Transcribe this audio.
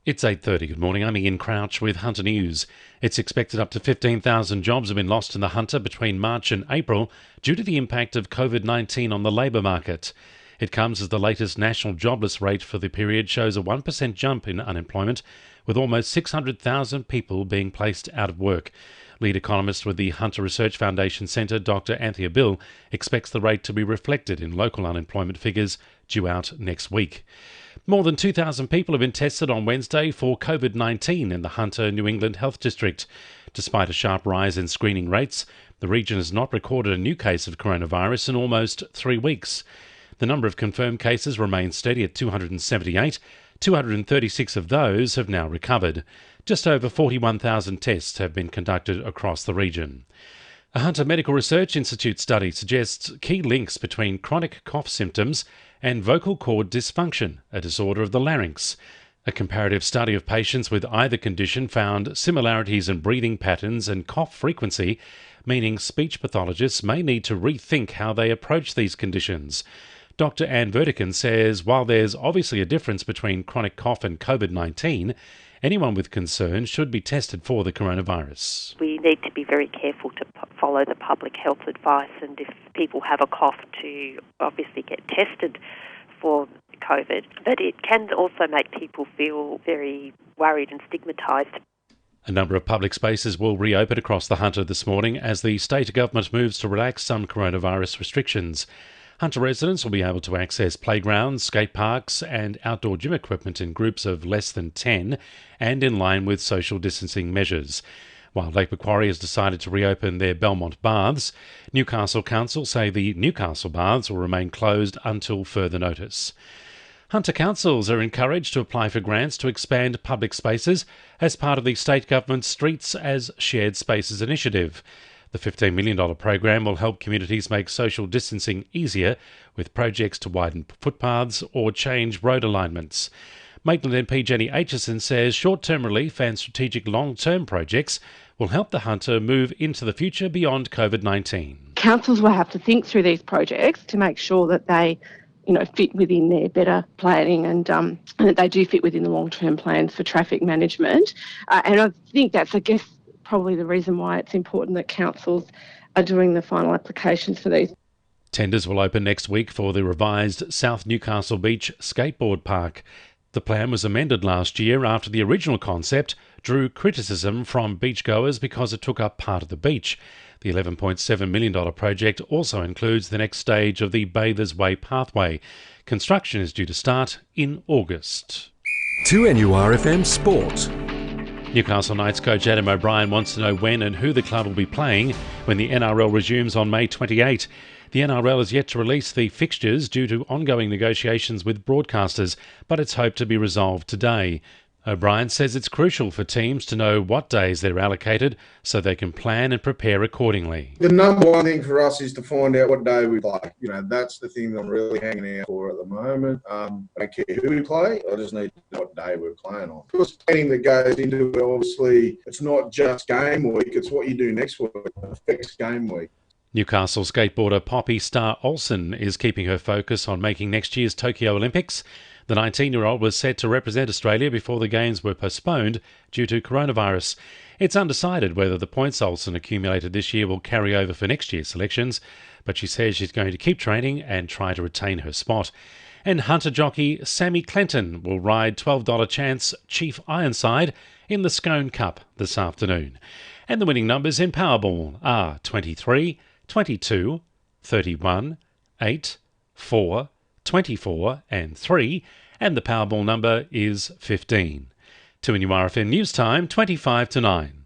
It's 8:30. Good morning. I'm Ian Crouch with Hunter News. It's expected up to 15,000 jobs have been lost in the Hunter between March and April due to the impact of COVID-19 on the labour market. It comes as the latest national jobless rate for the period shows a 1% jump in unemployment, with almost 600,000 people being placed out of work. Lead economist with the Hunter Research Foundation Centre, Dr. Anthea Bill, expects the rate to be reflected in local unemployment figures due out next week. More than 2,000 people have been tested on Wednesday for COVID-19 in the Hunter, New England Health District. Despite a sharp rise in screening rates, the region has not recorded a new case of coronavirus in almost 3 weeks. The number of confirmed cases remains steady at 278. 236 of those have now recovered. Just over 41,000 tests have been conducted across the region. A Hunter Medical Research Institute study suggests key links between chronic cough symptoms and vocal cord dysfunction, a disorder of the larynx. A comparative study of patients with either condition found similarities in breathing patterns and cough frequency, meaning speech pathologists may need to rethink how they approach these conditions. Dr. Anne Vertiken says while there's obviously a difference between chronic cough and COVID-19, anyone with concerns should be tested for the coronavirus. We need to be very careful to follow the public health advice, and if people have a cough, to obviously get tested for COVID. But it can also make people feel very worried and stigmatised. A number of public spaces will reopen across the Hunter this morning as the state government moves to relax some coronavirus restrictions. Hunter residents will be able to access playgrounds, skate parks and outdoor gym equipment in groups of less than 10 and in line with social distancing measures. While Lake Macquarie has decided to reopen their Belmont baths, Newcastle Council say the Newcastle baths will remain closed until further notice. Hunter councils are encouraged to apply for grants to expand public spaces as part of the state government's Streets as Shared Spaces initiative. The $15 million program will help communities make social distancing easier with projects to widen footpaths or change road alignments. Maitland MP Jenny Aitchison says short-term relief and strategic long-term projects will help the Hunter move into the future beyond COVID-19. Councils will have to think through these projects to make sure that they fit within their better planning and that they do fit within the long-term plans for traffic management. And I think that's, probably the reason why it's important that councils are doing the final applications for these. Tenders will open next week for the revised South Newcastle Beach skateboard park. The plan was amended last year after the original concept drew criticism from beachgoers because it took up part of the beach. The $11.7 million project also includes the next stage of the Bathers Way pathway. Construction is due to start in August. 2NURFM Sport. Newcastle Knights coach Adam O'Brien wants to know when and who the club will be playing when the NRL resumes on May 28. The NRL has yet to release the fixtures due to ongoing negotiations with broadcasters, but it's hoped to be resolved today. O'Brien says it's crucial for teams to know what days they're allocated so they can plan and prepare accordingly. The number one thing for us is to find out what day we play. That's the thing I'm really hanging out for at the moment. I don't care who we play, I just need to know what day we're playing on. Because planning that goes into it, obviously, it's not just game week, it's what you do next week that affects game week. Newcastle skateboarder Poppy Star Olsen is keeping her focus on making next year's Tokyo Olympics. The 19-year-old was set to represent Australia before the Games were postponed due to coronavirus. It's undecided whether the points Olsen accumulated this year will carry over for next year's selections, but she says she's going to keep training and try to retain her spot. And Hunter jockey Sammy Clinton will ride $12 chance Chief Ironside in the Scone Cup this afternoon. And the winning numbers in Powerball are 23, 22, 31, 8, 4, 24 and 3, and the Powerball number is 15. 2NURFM News Time, 25 to 9.